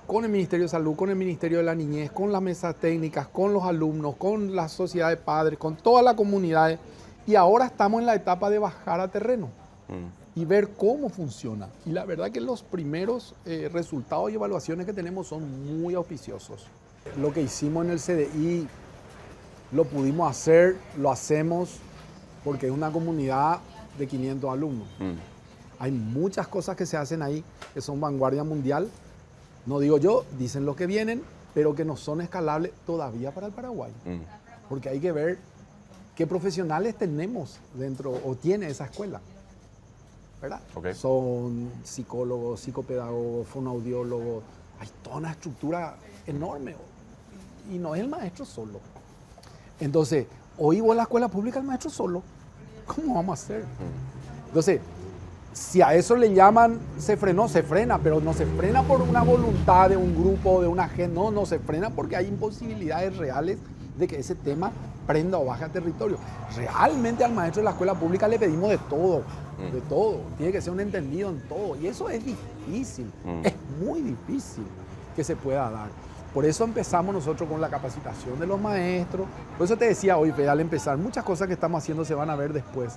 con el Ministerio de Salud, con el Ministerio de la Niñez, con las mesas técnicas, con los alumnos, con la sociedad de padres, con toda la comunidad. Y ahora estamos en la etapa de bajar a terreno y ver cómo funciona. Y la verdad que los primeros resultados y evaluaciones que tenemos son muy auspiciosos. Lo que hicimos en el CDI lo pudimos hacer, lo hacemos porque es una comunidad de 500 alumnos. Hay muchas cosas que se hacen ahí que son vanguardia mundial. No digo yo, dicen los que vienen, pero que no son escalables todavía para el Paraguay. Porque hay que ver qué profesionales tenemos dentro o tiene esa escuela, ¿verdad? Okay. Son psicólogos, psicopedagogos, fonoaudiólogos. Hay toda una estructura enorme y no es el maestro solo. Entonces, hoy vos en la escuela pública el maestro solo. ¿Cómo vamos a hacer? Entonces, si a eso le llaman se frenó, se frena, pero no se frena por una voluntad de un grupo, de una gente, no se frena porque hay imposibilidades reales de que ese tema prenda o baje a territorio. Realmente al maestro de la escuela pública le pedimos de todo, tiene que ser un entendido en todo, y eso es difícil, es muy difícil que se pueda dar. Por eso empezamos nosotros con la capacitación de los maestros, por eso te decía hoy, Fede, al empezar, muchas cosas que estamos haciendo se van a ver después.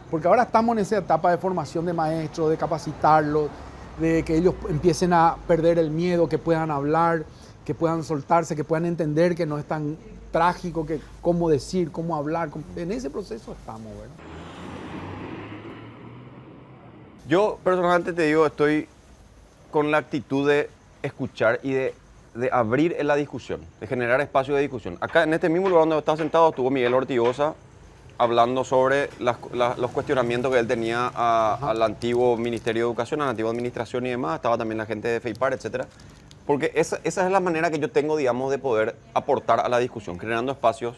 Porque ahora estamos en esa etapa de formación de maestros, de capacitarlos, de que ellos empiecen a perder el miedo, que puedan hablar, que puedan soltarse, que puedan entender que no es tan trágico, que cómo decir, cómo hablar. En ese proceso estamos, ¿verdad? Yo personalmente te digo, estoy con la actitud de escuchar y de abrir la discusión, de generar espacio de discusión. Acá en este mismo lugar donde estaba sentado estuvo Miguel Ortigosa, hablando sobre los cuestionamientos que él tenía al antiguo Ministerio de Educación, a la antigua administración y demás. Estaba también la gente de FEIPAR, etcétera. Porque esa es la manera que yo tengo, digamos, de poder aportar a la discusión, generando espacios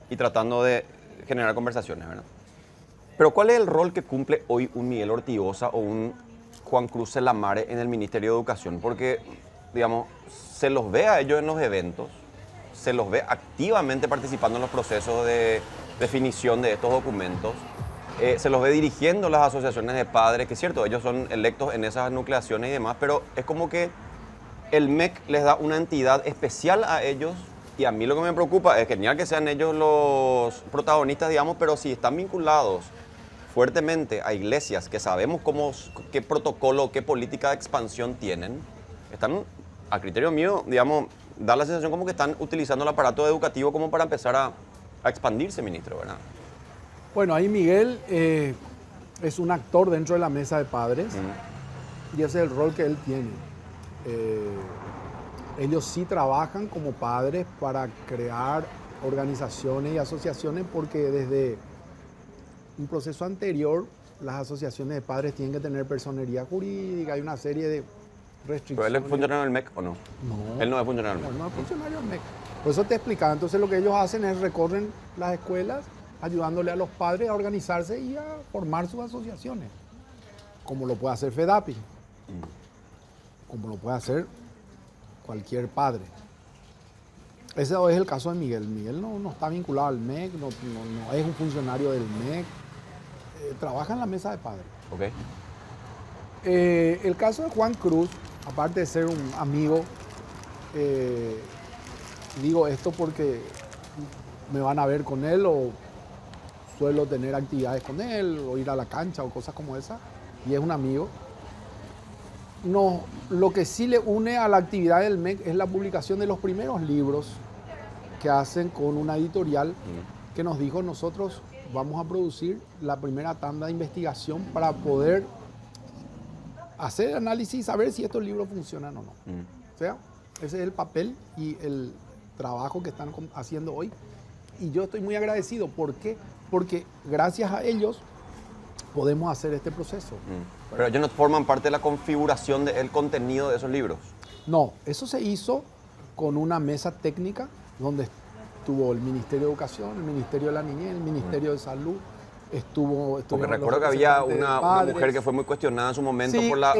y tratando de generar conversaciones, ¿verdad? Pero ¿cuál es el rol que cumple hoy un Miguel Ortigosa o un Juan Cruz Celamare en el Ministerio de Educación? Porque, digamos, se los ve a ellos en los eventos, se los ve activamente participando en los procesos de definición de estos documentos, se los ve dirigiendo las asociaciones de padres, que es cierto, ellos son electos en esas nucleaciones y demás, pero es como que el MEC les da una entidad especial a ellos, y a mí lo que me preocupa es genial que sean ellos los protagonistas, digamos, pero si están vinculados fuertemente a iglesias que sabemos qué protocolo, qué política de expansión tienen, están, a criterio mío, digamos, da la sensación como que están utilizando el aparato educativo como para empezar a expandirse, ministro, ¿verdad? Bueno, ahí Miguel es un actor dentro de la mesa de padres y ese es el rol que él tiene. Ellos sí trabajan como padres para crear organizaciones y asociaciones porque desde un proceso anterior las asociaciones de padres tienen que tener personería jurídica, hay una serie de restricciones. ¿Pero él es funcionario del MEC o no? No. Él no es funcionario del MEC. No, no es funcionario del MEC. Por eso te explicaba. Entonces lo que ellos hacen es recorren las escuelas ayudándole a los padres a organizarse y a formar sus asociaciones. como lo puede hacer FEDAPI, como lo puede hacer cualquier padre. Ese es el caso de Miguel. Miguel no está vinculado al MEC, no es un funcionario del MEC, trabaja en la mesa de padres. Ok. El caso de Juan Cruz, aparte de ser un amigo, digo esto porque me van a ver con él o suelo tener actividades con él o ir a la cancha o cosas como esas, y es un amigo. No, lo que sí le une a la actividad del MEC es la publicación de los primeros libros que hacen con una editorial que nos dijo: nosotros vamos a producir la primera tanda de investigación para poder hacer análisis y saber si estos libros funcionan o no. O sea, ese es el papel y el trabajo que están haciendo hoy. Y yo estoy muy agradecido. ¿Por qué? Porque gracias a ellos podemos hacer este proceso. Pero ellos no forman parte de la configuración del contenido de esos libros. No, eso se hizo con una mesa técnica donde estuvo el Ministerio de Educación, el Ministerio de la Niñez, el Ministerio de Salud. Porque recuerdo que había una mujer que fue muy cuestionada en su momento, sí, por la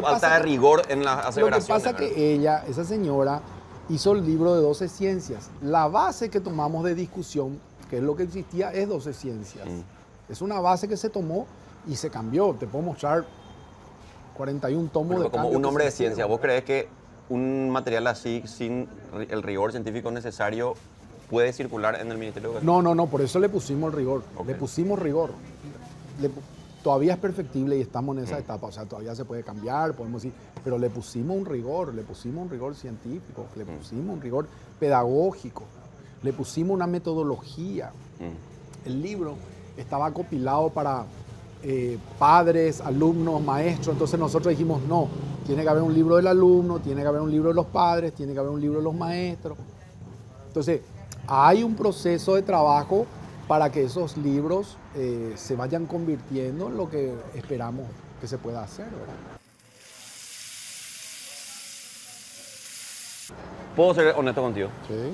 falta de rigor en las aseveraciones. Lo que pasa es que ella, esa señora, hizo el libro de 12 ciencias. La base que tomamos de discusión, que es lo que existía, es 12 ciencias. Es una base que se tomó y se cambió. Te puedo mostrar 41 tomos de como un hombre de ciencia, ¿vos crees que un material así, sin el rigor científico necesario, puede circular en el Ministerio de Educación? No, por eso le pusimos el rigor. Okay. Le pusimos rigor. Todavía es perfectible y estamos en esa etapa, o sea, todavía se puede cambiar, podemos decir, pero le pusimos un rigor científico, le pusimos un rigor pedagógico, le pusimos una metodología. El libro estaba compilado para padres, alumnos, maestros, entonces nosotros dijimos: no, tiene que haber un libro del alumno, tiene que haber un libro de los padres, tiene que haber un libro de los maestros. Entonces, hay un proceso de trabajo para que esos libros se vayan convirtiendo en lo que esperamos que se pueda hacer, ¿verdad? ¿Puedo ser honesto contigo? Sí.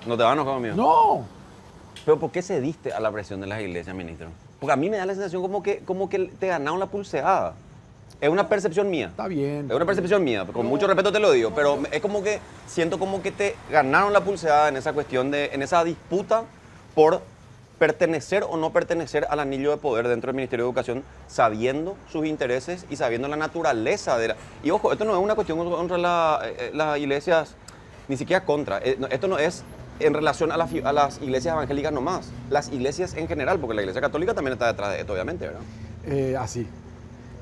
¿No te vas a enojar conmigo? ¡No! ¿Pero por qué cediste a la presión de las iglesias, ministro? Porque a mí me da la sensación como que te ganaron la pulseada. Es una percepción mía. Está bien. Es una percepción mía, con mucho respeto te lo digo, pero es como que siento como que te ganaron la pulseada en esa cuestión en esa disputa por pertenecer o no pertenecer al anillo de poder dentro del Ministerio de Educación, sabiendo sus intereses y sabiendo la naturaleza de la... Y ojo, esto no es una cuestión contra las iglesias, ni siquiera contra. Esto no es en relación a las iglesias evangélicas nomás, las iglesias en general, porque la iglesia católica también está detrás de esto, obviamente, ¿verdad? Así.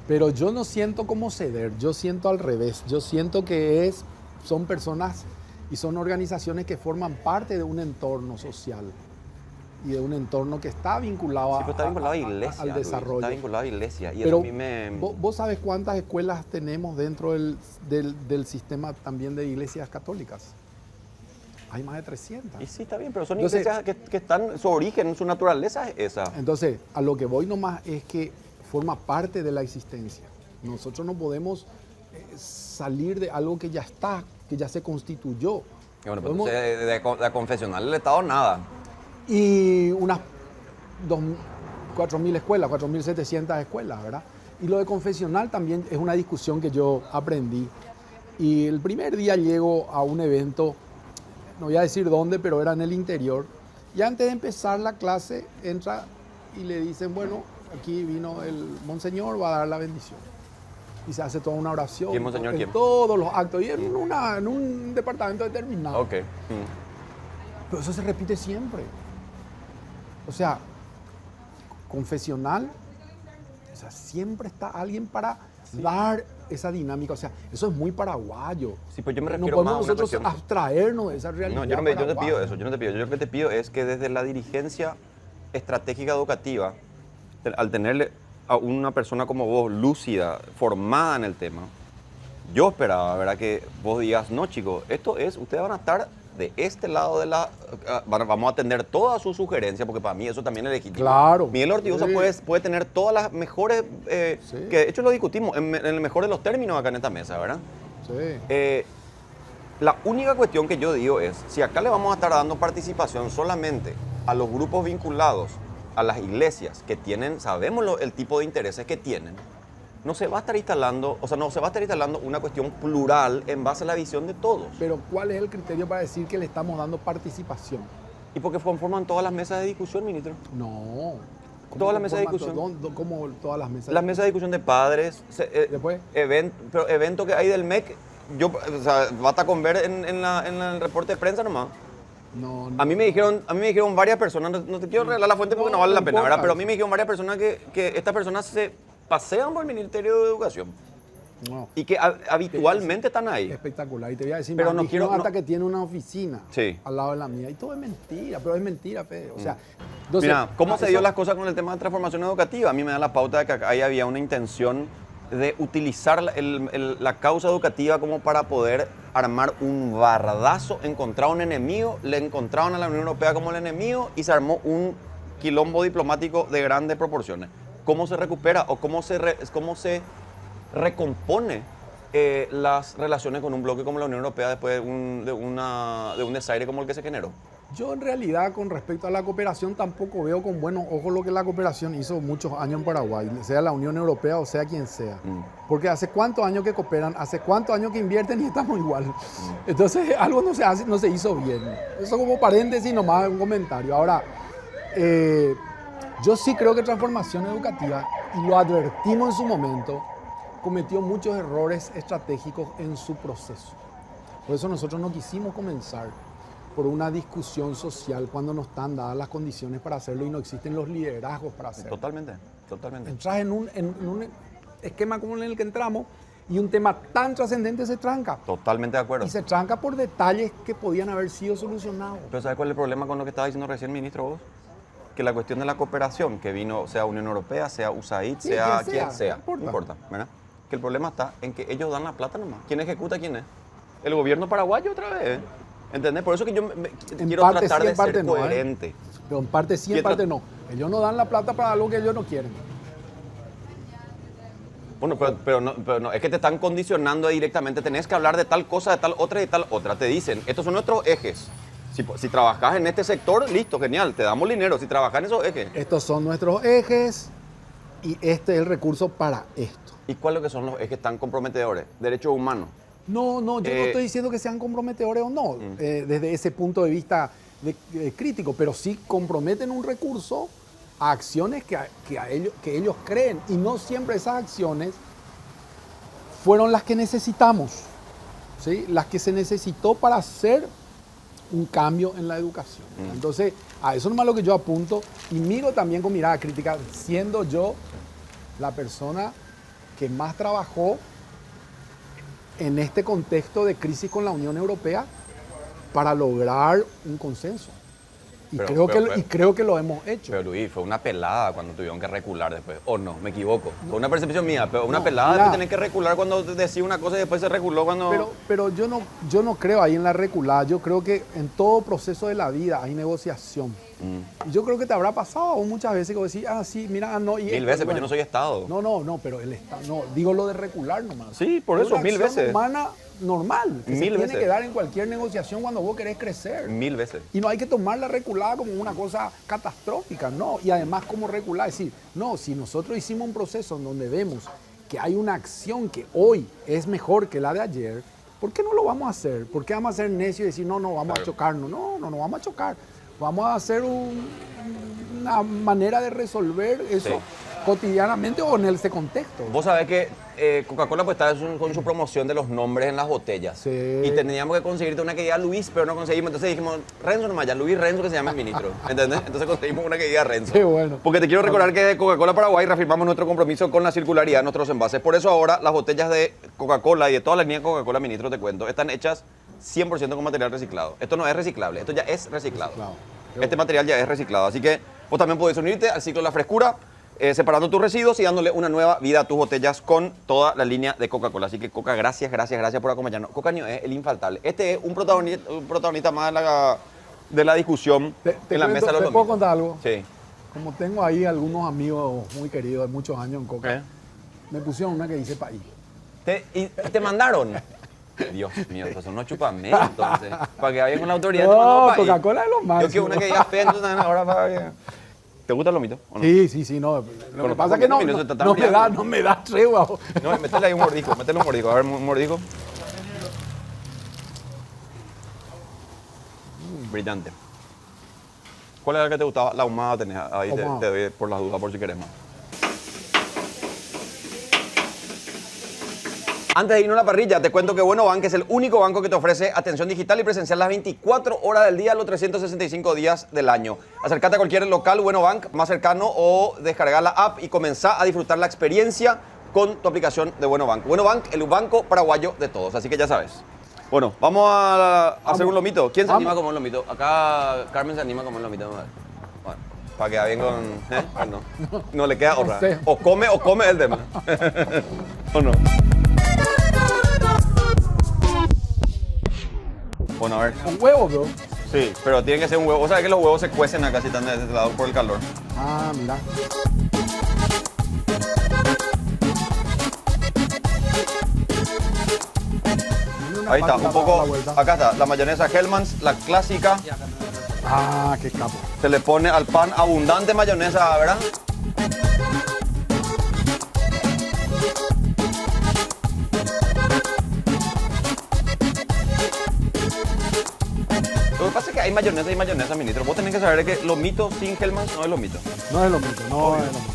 Pero yo no siento como ceder, yo siento al revés. Yo siento que son personas y son organizaciones que forman parte de un entorno social y de un entorno que está vinculado, al desarrollo. Está vinculado a iglesia. Y pero eso a mí me... ¿Vos sabés cuántas escuelas tenemos dentro del sistema también de iglesias católicas? Hay más de 300. Y sí, está bien, pero son iglesias que están, su origen, su naturaleza es esa. Entonces, a lo que voy nomás es que forma parte de la existencia. Nosotros no podemos salir de algo que ya está, que ya se constituyó. Y bueno, pero de confesional del Estado nada. Y unas 4.000 escuelas, 4.700 escuelas, ¿verdad? Y lo de confesional también es una discusión que yo aprendí. Y el primer día llego a un evento, no voy a decir dónde, pero era en el interior. Y antes de empezar la clase, entra y le dicen: bueno, aquí vino el monseñor, va a dar la bendición. Y se hace toda una oración. ¿Quién monseñor? En ¿Quién? todos los actos. Y en un departamento determinado. Ok. Pero eso se repite siempre. O sea, confesional, o sea, siempre está alguien para dar esa dinámica. O sea, eso es muy paraguayo. Sí, pues yo me refiero no podemos más a una nosotros cuestión... abstraernos de esa realidad. No, yo no te pido eso, yo no te pido. Yo lo que te pido es que desde la dirigencia estratégica educativa, al tenerle a una persona como vos, lúcida, formada en el tema, yo esperaba, ¿verdad?, que vos digas: no, chicos, esto es, ustedes van a estar de este lado de la... vamos a atender todas sus sugerencias, porque para mí eso también es legítimo. Claro. Miguel Ortigosa puede tener todas las mejores... Sí. Que de hecho lo discutimos en el mejor de los términos acá en esta mesa, ¿verdad? Sí. La única cuestión que yo digo es, si acá le vamos a estar dando participación solamente a los grupos vinculados a las iglesias que tienen, sabemos el tipo de intereses que tienen, no se va a estar instalando, o sea, no se va a estar instalando una cuestión plural en base a la visión de todos. Pero ¿cuál es el criterio para decir que le estamos dando participación? Y porque conforman todas las mesas de discusión, ministro. No. Todas las mesas de discusión. ¿Cómo todas las mesas? Las mesas de discusión de padres, Después. Pero evento que hay del MEC, o sea, basta con ver en el reporte de prensa nomás. No. A mí me dijeron varias personas, no te quiero revelar la fuente porque no vale la pena, ¿verdad? Pero a mí me dijeron varias personas que estas personas se pasean por el Ministerio de Educación. No. Y que habitualmente están ahí. Espectacular. Y te voy a decir, pero más, no quiero hasta que tiene una oficina sí. al lado de la mía. Y todo es mentira, pero es mentira, Fede. O sea, entonces, mira, ¿cómo se dio las cosas con el tema de transformación educativa? A mí me da la pauta de que ahí había una intención de utilizar la causa educativa como para poder armar un bardazo, encontrar un enemigo, le encontraron a la Unión Europea como el enemigo y se armó un quilombo diplomático de grandes proporciones. ¿Cómo se recupera o cómo se recompone las relaciones con un bloque como la Unión Europea después de un desaire como el que se generó? Yo en realidad con respecto a la cooperación tampoco veo con buenos ojos lo que la cooperación hizo muchos años en Paraguay, sea la Unión Europea o sea quien sea. Porque hace cuántos años que cooperan, hace cuántos años que invierten y estamos igual. Entonces algo no se hizo bien. Eso como paréntesis nomás, un comentario. Ahora, yo sí creo que transformación educativa, y lo advertimos en su momento, cometió muchos errores estratégicos en su proceso. Por eso nosotros no quisimos comenzar por una discusión social cuando no están dadas las condiciones para hacerlo y no existen los liderazgos para hacerlo. Totalmente. Entras en un esquema como en el que entramos y un tema tan trascendente se tranca. Totalmente de acuerdo. Y se tranca por detalles que podían haber sido solucionados. Pero ¿sabes cuál es el problema con lo que estaba diciendo recién, ministro, vos? Que la cuestión de la cooperación, que vino, sea Unión Europea, sea USAID, sí, sea quien sea, no importa, ¿verdad? Que el problema está en que ellos dan la plata nomás. ¿Quién ejecuta quién es? El gobierno paraguayo otra vez, ¿entendés? Por eso que yo quiero tratar de ser coherente. Pero en parte sí, en parte no. Ellos no dan la plata para algo que ellos no quieren. Bueno, pero no, es que te están condicionando directamente. Tenés que hablar de tal cosa, de tal otra y de tal otra. Te dicen, estos son nuestros ejes. Si trabajas en este sector, listo, genial, te damos dinero. Si trabajas en esos ejes. Estos son nuestros ejes y este es el recurso para esto. ¿Y cuáles que son los ejes tan comprometedores? Derechos humanos. No, yo no estoy diciendo que sean comprometedores o no, desde ese punto de vista crítico, pero sí comprometen un recurso a acciones que ellos creen, y no siempre esas acciones fueron las que necesitamos, ¿sí? Las que se necesitó para hacer un cambio en la educación. Entonces, a eso nomás lo que yo apunto, y miro también con mirada crítica, siendo yo la persona que más trabajó en este contexto de crisis con la Unión Europea para lograr un consenso. Y creo que lo hemos hecho. Pero Luis, fue una pelada cuando tuvieron que recular después. ¿O no? Me equivoco. Fue una percepción mía, pero una pelada de tener que recular cuando decía una cosa y después se reculó cuando... Pero yo no creo ahí en la reculada. Yo creo que en todo proceso de la vida hay negociación. Y yo creo que te habrá pasado muchas veces que vos decís, sí, mira, no. Y mil veces, pero yo no soy Estado. No, pero el Estado, no, digo lo de recular nomás. Sí, por eso, mil veces. Humana normal, que mil se veces. Tiene que dar en cualquier negociación cuando vos querés crecer. 1000 veces. Y no hay que tomar la reculada como una cosa catastrófica, no. Y además, como recular, decir, no, si nosotros hicimos un proceso en donde vemos que hay una acción que hoy es mejor que la de ayer, ¿por qué no lo vamos a hacer? ¿Por qué vamos a ser necios y decir, no, vamos a chocarnos? No vamos a chocar. Vamos a hacer una manera de resolver eso cotidianamente o en ese contexto. Vos sabés que Coca-Cola pues está con su promoción de los nombres en las botellas. Sí. Y teníamos que conseguirte una que diga Luis, pero no conseguimos. Entonces dijimos, Renzo nomás, ya Luis Renzo que se llama el ministro. ¿Entendés? Entonces conseguimos una que diga Renzo. Qué bueno. Porque te quiero recordar que de Coca-Cola Paraguay reafirmamos nuestro compromiso con la circularidad de nuestros envases. Por eso ahora las botellas de Coca-Cola y de toda la línea de Coca-Cola, ministro, te cuento, están hechas 100% con material reciclado. Esto no es reciclable, esto ya es reciclado. Este material ya es reciclado. Así que vos también podés unirte al ciclo de la frescura, separando tus residuos y dándole una nueva vida a tus botellas con toda la línea de Coca-Cola. Así que Coca, gracias por acompañarnos. Coca es el infaltable. Este es un protagonista más de la discusión en la mesa de los ¿Te puedo contar algo? Sí. Como tengo ahí algunos amigos muy queridos de muchos años en Coca, me pusieron una que dice país. ¿Y te mandaron? Dios mío, entonces no chupame, entonces. Para que vayan con la autoridad. No, Coca-Cola es lo máximo. Yo quiero una que diga fe, entonces ahora para... ¿Te gusta el lomito o no? Sí, no. Lo que pasa es que no me da tregua. No, métele ahí un mordisco, métele un mordisco. A ver, un mordisco. Brillante. ¿Cuál era el que te gustaba? La ahumada tenés. Ahí te doy por las dudas, por si querés más. Antes de irnos a la parrilla, te cuento que Bueno Bank es el único banco que te ofrece atención digital y presencial las 24 horas del día, los 365 días del año. Acércate a cualquier local Bueno Bank más cercano o descargar la app y comenzá a disfrutar la experiencia con tu aplicación de Bueno Bank. Bueno Bank, el banco paraguayo de todos, así que ya sabes. Bueno, vamos a hacer un lomito. ¿Quién se anima a comer un lomito? Acá Carmen se anima a comer un lomito. Bueno, para que vaya bien con... No le queda otra. No sé. O come el tema. ¿O no? Bueno, a ver. Un huevo, bro. Sí, pero tiene que ser un huevo. O sea, que los huevos se cuecen acá si están de este lado por el calor. Ah, mira. Ahí está, un poco. Acá está, la mayonesa Hellmann's, la clásica. Ah, qué capo. Se le pone al pan abundante mayonesa, ¿verdad? Lo que pasa es que hay mayonesa y mayonesa, ministro. Vos tenés que saber que lomito sin Hellmann's no es lomito. No es lo mismo, no es lo mismo.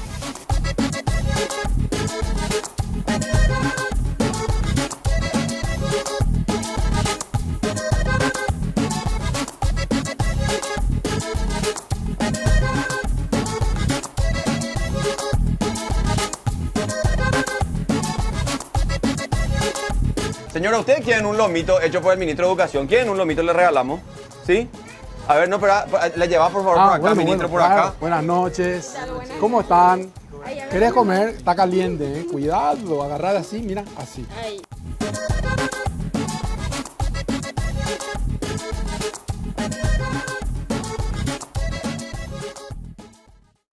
Señora, ¿ustedes quieren un lomito hecho por el ministro de Educación? ¿Quieren un lomito? Le regalamos. ¿Sí? A ver, no, pero le llevas por favor por acá, ministro, por claro. acá. Buenas noches. ¿Cómo están? ¿Querés comer? Está caliente, ¿eh? Cuidado, agarrar así, mira, así.